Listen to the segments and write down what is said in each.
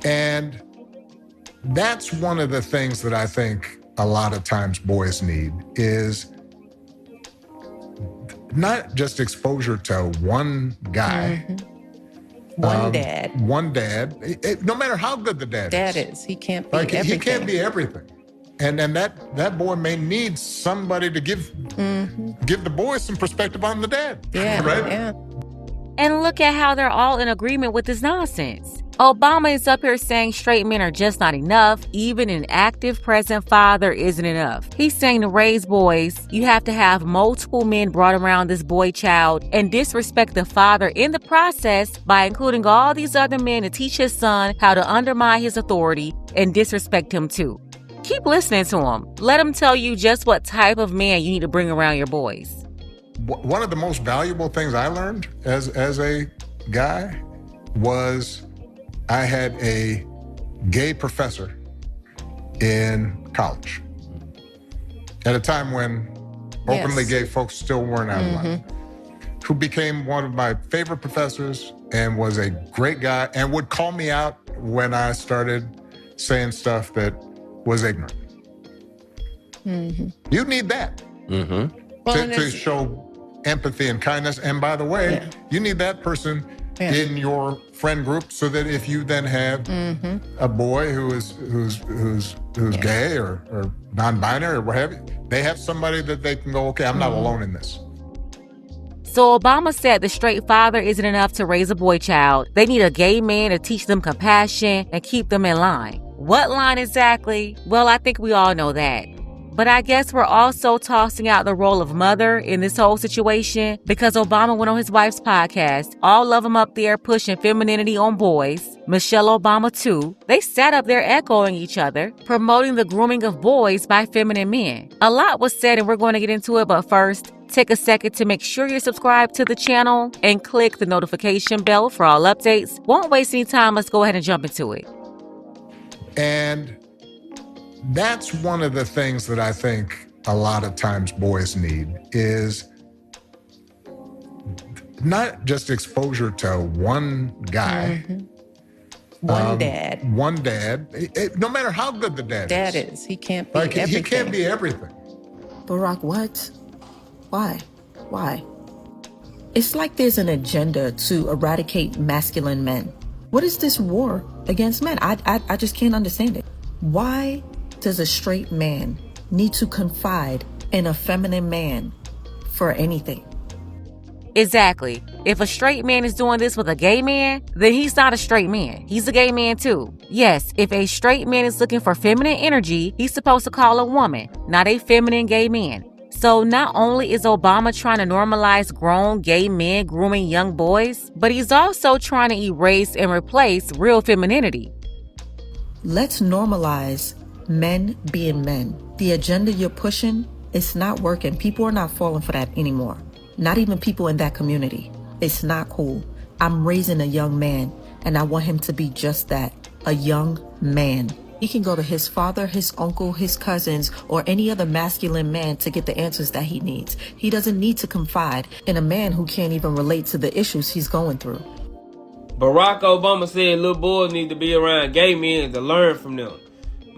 And that's one of the things that I think a lot of times boys need is not just exposure to one guy, One dad. one dad, no matter how good the dad is. He can't be like everything. he can't be everything. And that boy may need somebody to give the boy some perspective on the dad. Yeah, right? yeah. And look at how they're all in agreement with this nonsense. Obama is up here saying straight men are just not enough. Even an active present father isn't enough. He's saying to raise boys, you have to have multiple men brought around this boy child and disrespect the father in the process by including all these other men to teach his son how to undermine his authority and disrespect him too. Keep listening to him. Let him tell you just what type of man you need to bring around your boys. One of the most valuable things I learned as a guy was I had a gay professor in college at a time when openly gay folks still weren't out of line, who became one of my favorite professors and was a great guy and would call me out when I started saying stuff that was ignorant. You need that to show empathy and kindness. And by the way, you need that person in your friend group so that if you then have a boy who's gay or non-binary or what have you, they have somebody that they can go, okay, I'm not alone in this. So Obama said the straight father isn't enough to raise a boy child. They need a gay man to teach them compassion and keep them in line. What line exactly? Well, I think we all know that. But I guess we're also tossing out the role of mother in this whole situation because Obama went on his wife's podcast. All of them up there pushing femininity on boys. Michelle Obama too. They sat up there echoing each other, promoting the grooming of boys by feminine men. A lot was said and we're going to get into it, but first, take a second to make sure you're subscribed to the channel and click the notification bell for all updates. Won't waste any time. Let's go ahead and jump into it. And that's one of the things that I think a lot of times boys need is not just exposure to one guy. One dad. One dad, no matter how good the dad is. He can't be like everything. he can't be everything. Barack, what? Why? It's like there's an agenda to eradicate masculine men. What is this war against men? I just can't understand it. Why does a straight man need to confide in a feminine man for anything? Exactly. If a straight man is doing this with a gay man, then he's not a straight man. He's a gay man too. Yes, if a straight man is looking for feminine energy, he's supposed to call a woman, not a feminine gay man. So not only is Obama trying to normalize grown gay men grooming young boys, but he's also trying to erase and replace real femininity. Let's normalize men being men. The agenda you're pushing is not working. People are not falling for that anymore. Not even people in that community. It's not cool. I'm raising a young man, and I want him to be just that, a young man. He can go to his father, his uncle, his cousins, or any other masculine man to get the answers that he needs. He doesn't need to confide in a man who can't even relate to the issues he's going through. Barack Obama said little boys need to be around gay men to learn from them.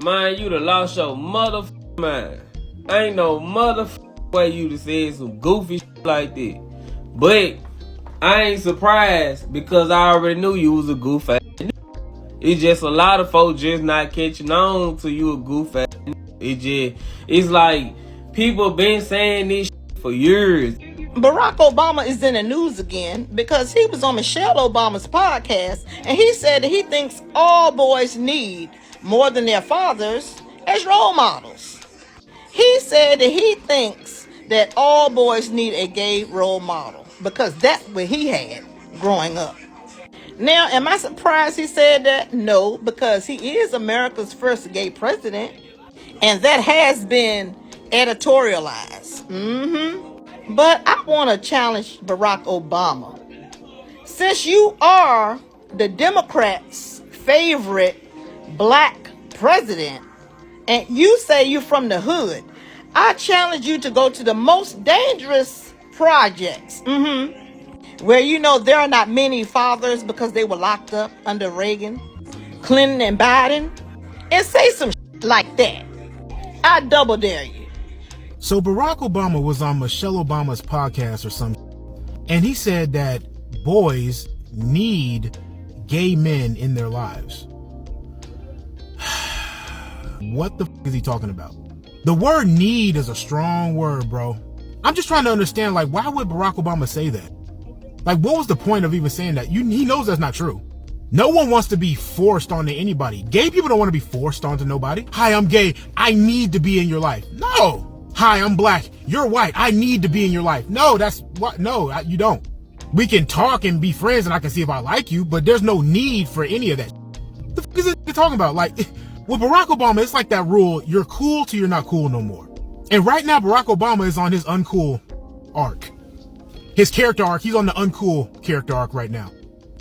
Man, you done lost your motherfucking mind. Ain't no motherfucking way you done said some goofy shit like that. But I ain't surprised because I already knew you was a goof ass. It's just a lot of folks just not catching on to you a goof ass. It's like people been saying this shit for years. Barack Obama is in the news again because he was on Michelle Obama's podcast and he said that he thinks all boys need more than their fathers as role models. He said that he thinks that all boys need a gay role model because that's what he had growing up. Now, am I surprised he said that? No, because he is America's first gay president and that has been editorialized. But I want to challenge Barack Obama. Since you are the Democrats' favorite black president, and you say you're from the hood, I challenge you to go to the most dangerous projects, where you know there are not many fathers because they were locked up under Reagan. Clinton and Biden, and say some like that. I double dare you. So Barack Obama was on Michelle Obama's podcast or something, and he said that boys need gay men in their lives. What the is he talking about? The word need is a strong word, bro. I'm just trying to understand, like, why would Barack Obama say that? Like, what was the point of even saying that? He knows that's not true. No one wants to be forced onto anybody. Gay people don't want to be forced onto nobody. Hi, I'm gay. I need to be in your life. No. Hi, I'm black. You're white. I need to be in your life. No, that's what? No, you don't. We can talk and be friends and I can see if I like you, but there's no need for any of that. The fuck is it you're talking about? Like, with Barack Obama, it's like that rule, you're cool till you're not cool no more. And right now, Barack Obama is on his uncool arc. His character arc, he's on the uncool character arc right now.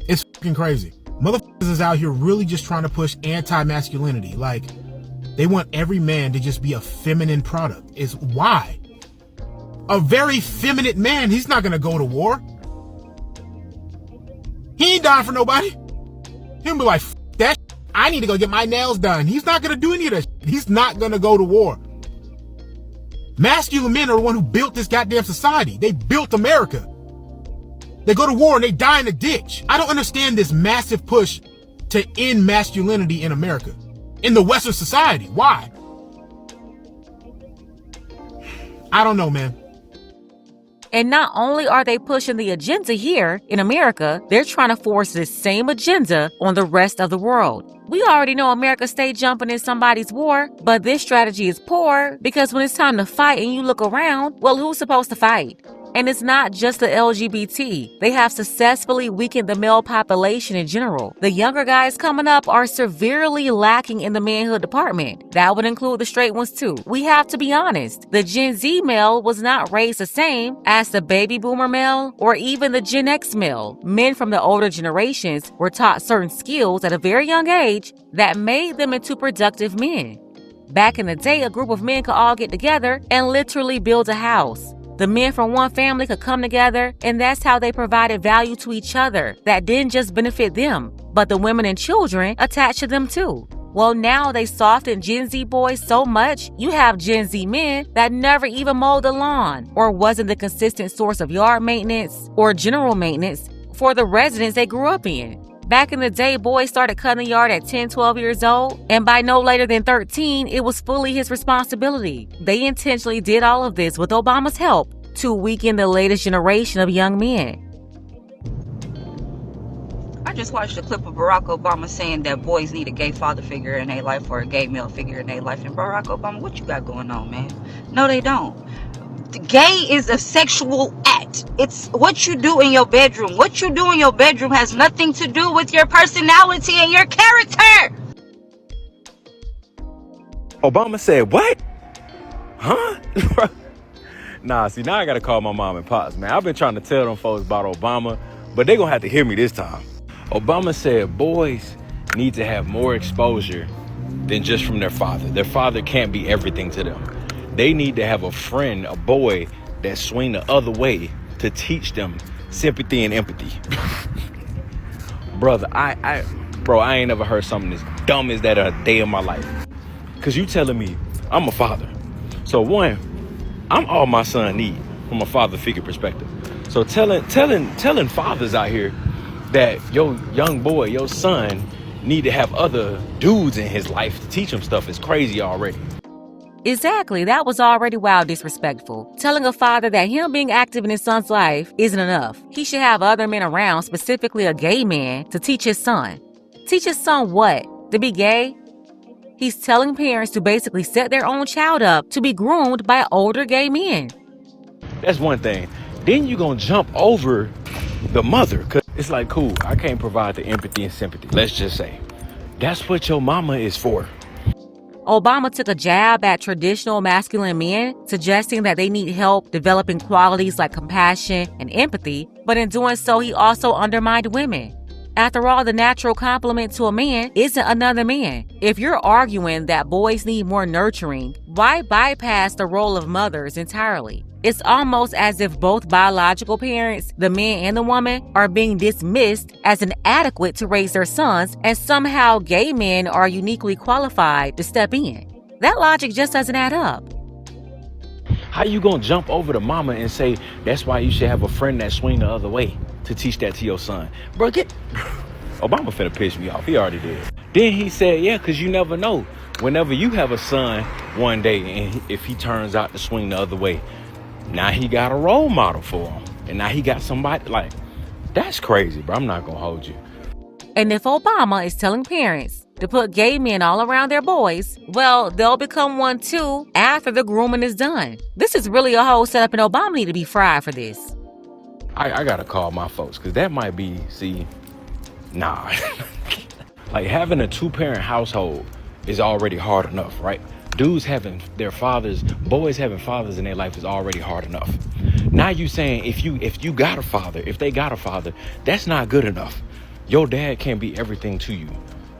It's fucking crazy. Motherfuckers is out here really just trying to push anti-masculinity. Like, they want every man to just be a feminine product. It's why? A very feminine man, he's not gonna go to war. He ain't dying for nobody. He'll be like, that shit, I need to go get my nails done. He's not gonna do any of that shit. He's not gonna go to war. Masculine men are the one who built this goddamn society. They built America. They go to war and they die in a ditch. I don't understand this massive push to end masculinity in America, in the Western society. Why? I don't know, man. And not only are they pushing the agenda here in America, they're trying to force this same agenda on the rest of the world. We already know America stay jumping in somebody's war, but this strategy is poor because when it's time to fight and you look around, well, who's supposed to fight? And it's not just the LGBT. They have successfully weakened the male population in general. The younger guys coming up are severely lacking in the manhood department. That would include the straight ones too. We have to be honest. The Gen Z male was not raised the same as the baby boomer male or even the Gen X male. Men from the older generations were taught certain skills at a very young age that made them into productive men. Back in the day, a group of men could all get together and literally build a house. The men from one family could come together, and that's how they provided value to each other that didn't just benefit them, but the women and children attached to them too. Well, now they softened Gen Z boys so much, you have Gen Z men that never even mowed the lawn or wasn't the consistent source of yard maintenance or general maintenance for the residents they grew up in. Back in the day, boys started cutting the yard at 10, 12 years old, and by no later than 13, it was fully his responsibility. They intentionally did all of this with Obama's help to weaken the latest generation of young men. I just watched a clip of Barack Obama saying that boys need a gay father figure in their life or a gay male figure in their life. And Barack Obama, what you got going on, man? No, they don't. Gay is a sexual act. It's what you do in your bedroom. What you do in your bedroom has nothing to do with your personality and your character. Obama said, what? Huh? Nah, see, now I gotta call my mom and pops, man. I've been trying to tell them folks about Obama, but they gonna have to hear me this time. Obama said boys need to have more exposure than just from their father. Their father can't be everything to them. They need to have a friend, a boy that swing the other way to teach them sympathy and empathy. Brother, I ain't never heard something as dumb as that a day in my life. Cause you telling me I'm a father. So one, I'm all my son need from a father figure perspective. So telling fathers out here that your young boy, your son, need to have other dudes in his life to teach him stuff is crazy already. Exactly, that was already wild disrespectful. Telling a father that him being active in his son's life isn't enough. He should have other men around, specifically a gay man, to teach his son. Teach his son what? To be gay? He's telling parents to basically set their own child up to be groomed by older gay men. That's one thing. Then you gonna jump over the mother. Cause it's like, cool, I can't provide the empathy and sympathy. Let's just say, that's what your mama is for. Obama took a jab at traditional masculine men, suggesting that they need help developing qualities like compassion and empathy, but in doing so, he also undermined women. After all, the natural complement to a man isn't another man. If you're arguing that boys need more nurturing, why bypass the role of mothers entirely? It's almost as if both biological parents, the man and the woman, are being dismissed as inadequate to raise their sons, and somehow gay men are uniquely qualified to step in. That logic just doesn't add up. How you gonna jump over to mama and say, that's why you should have a friend that swing the other way to teach that to your son? Bro, Obama finna piss me off. He already did. Then he said, yeah, because you never know. Whenever you have a son one day and if he turns out to swing the other way, now he got a role model for him. And now he got somebody, like, that's crazy, bro. I'm not gonna hold you. And if Obama is telling parents to put gay men all around their boys, well, they'll become one too after the grooming is done. This is really a whole setup, and Obama need to be fried for this. I gotta call my folks, because that might be, nah. Like, having a two-parent household is already hard enough, right? Dudes having their fathers, boys having fathers in their life is already hard enough. Now you saying if you got a father, if they got a father, that's not good enough. Your dad can't be everything to you.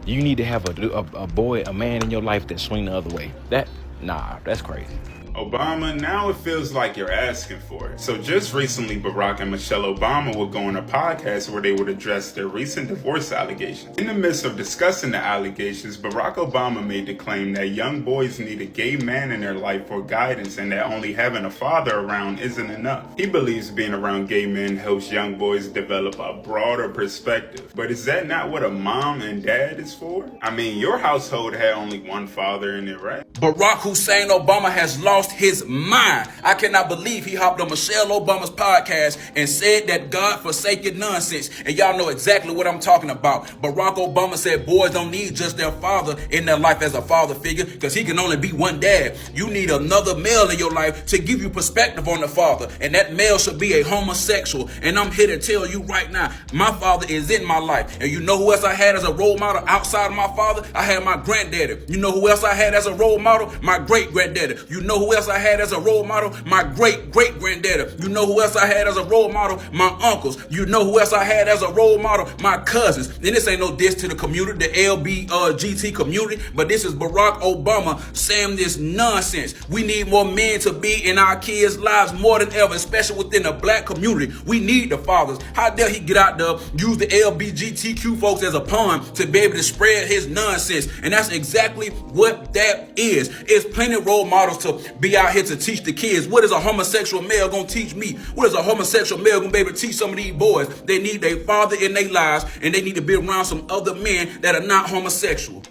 You need to have a man in your life that swing the other way. That's crazy. Obama, now it feels like you're asking for it. So just recently, Barack and Michelle Obama would go on a podcast where they would address their recent divorce allegations. In the midst of discussing the allegations, Barack Obama made the claim that young boys need a gay man in their life for guidance and that only having a father around isn't enough. He believes being around gay men helps young boys develop a broader perspective. But is that not what a mom and dad is for? I mean, your household had only one father in it, right? Barack Hussein Obama has lost his mind. I cannot believe he hopped on Michelle Obama's podcast and said that God-forsaken nonsense. And y'all know exactly what I'm talking about. Barack Obama said boys don't need just their father in their life as a father figure, because he can only be one dad. You need another male in your life to give you perspective on the father, and that male should be a homosexual. And I'm here to tell you right now, my father is in my life. And you know who else I had as a role model outside of my father? I had my granddaddy. You know who else I had as a role model? My great-granddaddy. You know who else I had as a role model? My great-great-granddaddy. You know who else I had as a role model? My uncles. You know who else I had as a role model? My cousins. And this ain't no diss to the community, the LBGT community, but this is Barack Obama saying this nonsense. We need more men to be in our kids' lives more than ever, especially within the black community. We need the fathers. How dare he get out there, use the LBGTQ folks as a pawn to be able to spread his nonsense? And that's exactly what that is. It's plenty of role models to be out here to teach the kids. What is a homosexual male gonna teach me? What is a homosexual male gonna be able to teach some of these boys? They need their father in their lives, and they need to be around some other men that are not homosexual.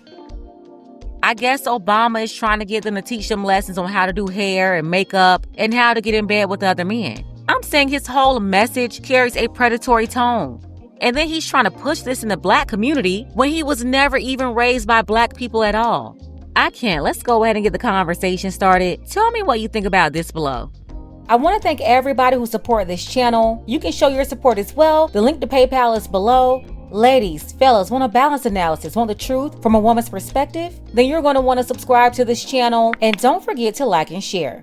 I guess Obama is trying to get them to teach them lessons on how to do hair and makeup and how to get in bed with other men. I'm saying his whole message carries a predatory tone. And then he's trying to push this in the black community when he was never even raised by black people at all. I can't. Let's go ahead and get the conversation started. Tell me what you think about this below. I want to thank everybody who supported this channel. You can show your support as well. The link to PayPal is below. Ladies, fellas, want a balanced analysis, want the truth from a woman's perspective? Then you're going to want to subscribe to this channel, and don't forget to like and share.